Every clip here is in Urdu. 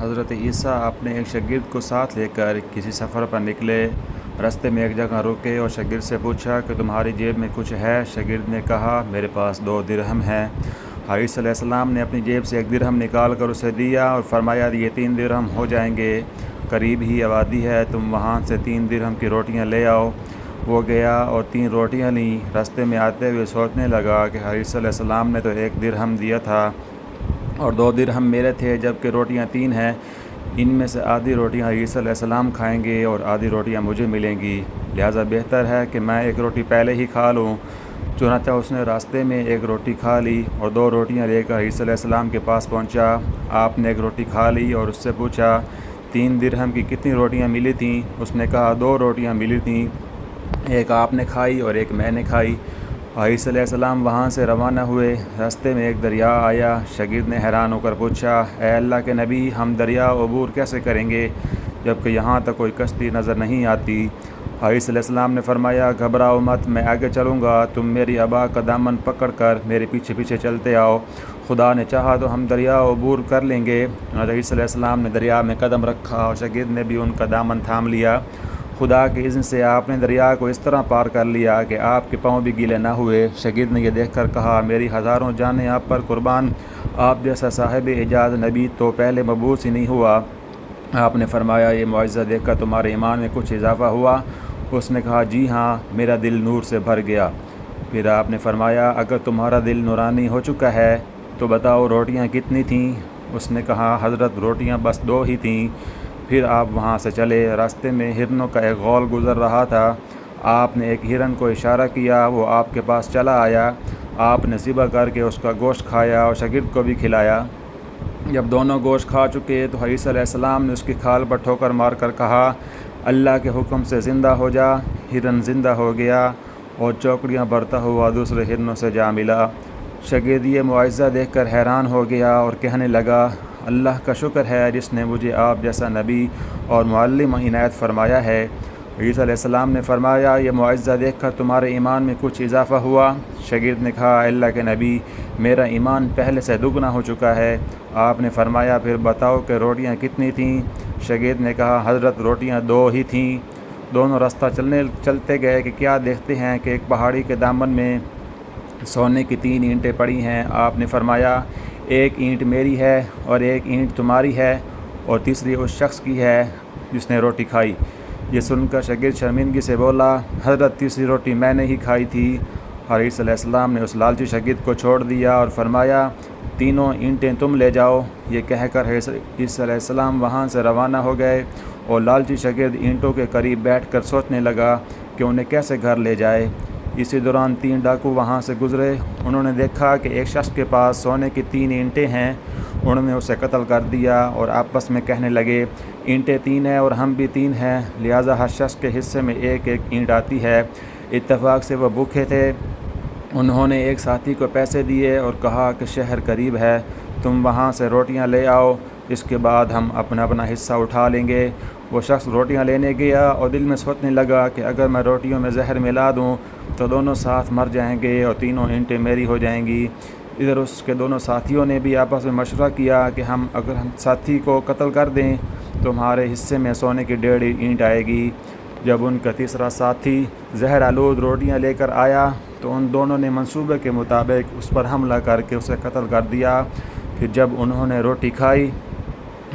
حضرت عیسیٰ اپنے ایک شاگرد کو ساتھ لے کر کسی سفر پر نکلے۔ راستے میں ایک جگہ رکے اور شاگرد سے پوچھا کہ تمہاری جیب میں کچھ ہے؟ شاگرد نے کہا میرے پاس 2 درہم ہیں۔ حضرت صلی اللہ علیہ وسلم نے اپنی جیب سے 1 درہم نکال کر اسے دیا اور فرمایا یہ 3 درہم ہو جائیں گے، قریب ہی آبادی ہے، تم وہاں سے 3 درہم کی روٹیاں لے آؤ۔ وہ گیا اور 3 روٹیاں لیں۔ راستے میں آتے ہوئے سوچنے لگا کہ حضرت صلی اللہ علیہ وسلم نے تو 1 درہم دیا تھا اور 2 درہم میرے تھے، جبکہ روٹیاں 3 ہیں، ان میں سے آدھی روٹیاں حضرت صلی اللہ علیہ وسلم کھائیں گے اور آدھی روٹیاں مجھے ملیں گی، لہٰذا بہتر ہے کہ میں 1 روٹی پہلے ہی کھا لوں۔ چنانچہ اس نے راستے میں 1 روٹی کھا لی اور 2 روٹیاں لے کر حضرت صلی اللہ علیہ وسلم کے پاس پہنچا۔ آپ نے 1 روٹی کھا لی اور اس سے پوچھا 3 درہم کی کتنی روٹیاں ملی تھیں؟ اس نے کہا 2 روٹیاں ملی تھیں، 1 آپ نے کھائی اور 1 میں نے کھائی۔ حضرت صلی اللہ علیہ وسلم وہاں سے روانہ ہوئے۔ راستے میں ایک دریا آیا۔ شاگرد نے حیران ہو کر پوچھا اے اللہ کے نبی، ہم دریا عبور کیسے کریں گے جبکہ یہاں تک کوئی کشتی نظر نہیں آتی؟ حضرت صلی اللہ علیہ وسلم نے فرمایا گھبراؤ مت، میں آگے چلوں گا، تم میری ابا کا دامن پکڑ کر میرے پیچھے پیچھے چلتے آؤ، خدا نے چاہا تو ہم دریا عبور کر لیں گے۔ حضرت صلی اللہ علیہ وسلم نے دریا میں قدم رکھا اور شاگرد نے بھی ان کا دامن تھام لیا۔ خدا کے اذن سے آپ نے دریا کو اس طرح پار کر لیا کہ آپ کے پاؤں بھی گیلے نہ ہوئے۔ شاگرد نے یہ دیکھ کر کہا میری ہزاروں جانیں آپ پر قربان، آپ جیسا صاحب اعجاز نبی تو پہلے مبعوث ہی نہیں ہوا۔ آپ نے فرمایا یہ معجزہ دیکھ کر تمہارے ایمان میں کچھ اضافہ ہوا؟ اس نے کہا جی ہاں، میرا دل نور سے بھر گیا۔ پھر آپ نے فرمایا اگر تمہارا دل نورانی ہو چکا ہے تو بتاؤ روٹیاں کتنی تھیں؟ اس نے کہا حضرت روٹیاں بس 2 ہی تھیں۔ پھر آپ وہاں سے چلے۔ راستے میں ہرنوں کا ایک غول گزر رہا تھا۔ آپ نے ایک ہرن کو اشارہ کیا، وہ آپ کے پاس چلا آیا۔ آپ نے ذبح کر کے اس کا گوشت کھایا اور شاگرد کو بھی کھلایا۔ جب دونوں گوشت کھا چکے تو حضرت صلی اللہ علیہ وسلم نے اس کی کھال پر ٹھوکر مار کر کہا اللہ کے حکم سے زندہ ہو جا۔ ہرن زندہ ہو گیا اور چوکڑیاں بھرتا ہوا دوسرے ہرنوں سے جا ملا۔ شاگرد یہ معجزہ دیکھ کر حیران ہو گیا اور کہنے لگا اللہ کا شکر ہے جس نے مجھے آپ جیسا نبی اور معلم عنایت فرمایا ہے۔ حضرت صلی اللہ علیہ وسلم نے فرمایا یہ معجزہ دیکھ کر تمہارے ایمان میں کچھ اضافہ ہوا؟ شاگرد نے کہا اللہ کے نبی، میرا ایمان پہلے سے دگنا ہو چکا ہے۔ آپ نے فرمایا پھر بتاؤ کہ روٹیاں کتنی تھیں؟ شاگرد نے کہا حضرت روٹیاں 2 ہی تھیں۔ دونوں راستہ چلتے گئے کہ کیا دیکھتے ہیں کہ ایک پہاڑی کے دامن میں سونے کی 3 اینٹیں پڑی ہیں۔ آپ نے فرمایا 1 اینٹ میری ہے اور 1 اینٹ تمہاری ہے اور تیسری اس شخص کی ہے جس نے روٹی کھائی۔ یہ سن کر شاگرد شرمندگی سے بولا حضرت تیسری روٹی میں نے ہی کھائی تھی۔ حضرت صلی اللہ علیہ وسلم نے اس لالچی شاگرد کو چھوڑ دیا اور فرمایا 3 اینٹیں تم لے جاؤ۔ یہ کہہ کر حضرت صلی اللہ علیہ وسلم وہاں سے روانہ ہو گئے اور لالچی شاگرد اینٹوں کے قریب بیٹھ کر سوچنے لگا کہ انہیں کیسے گھر لے جائے۔ اسی دوران 3 ڈاکو وہاں سے گزرے۔ انہوں نے دیکھا کہ ایک شخص کے پاس سونے کی 3 اینٹیں ہیں۔ انہوں نے اسے قتل کر دیا اور آپس میں کہنے لگے اینٹیں 3 ہیں اور ہم بھی 3 ہیں، لہٰذا ہر شخص کے حصے میں 1 اینٹ آتی ہے۔ اتفاق سے وہ بھوکے تھے۔ انہوں نے ایک ساتھی کو پیسے دیے اور کہا کہ شہر قریب ہے، تم وہاں سے روٹیاں لے آؤ، اس کے بعد ہم اپنا اپنا حصہ اٹھا لیں گے۔ وہ شخص روٹیاں لینے گیا اور دل میں سوچنے لگا کہ اگر میں روٹیوں میں زہر ملا دوں تو دونوں ساتھ مر جائیں گے اور 3 اینٹیں میری ہو جائیں گی۔ ادھر اس کے دونوں ساتھیوں نے بھی آپس میں مشورہ کیا کہ اگر ہم ساتھی کو قتل کر دیں تو ہمارے حصے میں سونے کی 1.5 اینٹ آئے گی۔ جب ان کا تیسرا ساتھی زہر آلود روٹیاں لے کر آیا تو ان دونوں نے منصوبے کے مطابق اس پر حملہ کر کے اسے قتل کر دیا۔ پھر جب انہوں نے روٹی کھائی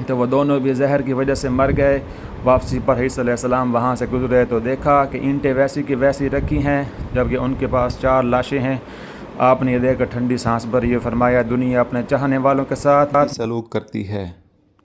تو وہ دونوں بھی زہر کی وجہ سے مر گئے۔ واپسی پر حضرت صلی اللہ علیہ وسلم وہاں سے گزرے تو دیکھا کہ اینٹیں ویسی کی ویسی رکھی ہیں جبکہ ان کے پاس 4 لاشیں ہیں۔ آپ نے یہ دیکھ کر ٹھنڈی سانس بھری اور فرمایا دنیا اپنے چاہنے والوں کے ساتھ سلوک کرتی ہے۔